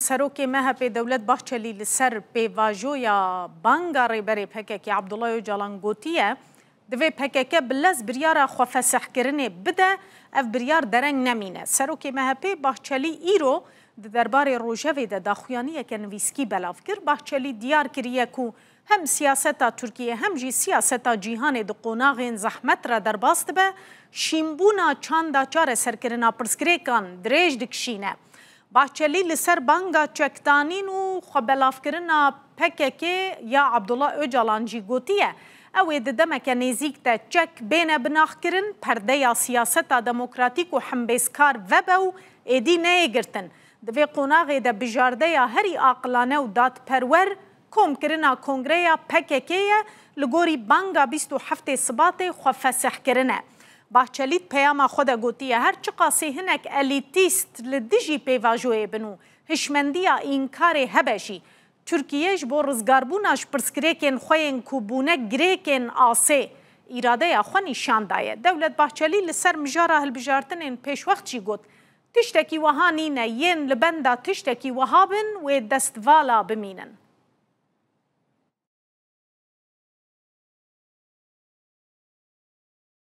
سروکی مهپ دولت باحچلی لسر پیواژویا بانگا ریبری پککی عبدالله اوجالان گوتیه دوی پککی بلز بریار خو فسح کرنه بده اف بریار درنگ نمینه سروکی مهپ باحچلی ایرو دربار روجوی ده داخویانی که نویسکی بلاف کر باحچلی دیار کریه کو هم سیاستا ترکیه هم جی سیاستا جیهان د قوناغین زحمت را درباست به شیمبونا چاندا چار سرکرنا پرسکریکان دریج دکشینه باحچلی لسر بانگا چکتانین و خبلافکرنا پککی یا عبدالله اوجالان جی گوتیه اوی د دمک نزیک تا چک بین بناخ کرن پرده یا سیاستا دموکراتیک و حمبیسکار وبو ایدی نیگرتن دوی قوناغی ده بجارده یا هری آقلانه و داد پرور کوم کرنا کنگره پککیه لگوری بانگا 27 سبات خو فسح کرنه باحچلیت پیاما خود گوتیه هر چقاسی هنک الیتیست لدیجی پیواژوی بنو هشمندیا اینکار هبشی ترکیهش بو رزگاربوناش پرسکریکن خوین کوبونه گریکن آسه ایراده خو نشان دایه دولت باحچلی لسر مجاره هلبجارتن پیش وقت چی گوت تشتکی وها نینه ین لبنده تشتکی وهابن و دستوالا بمینن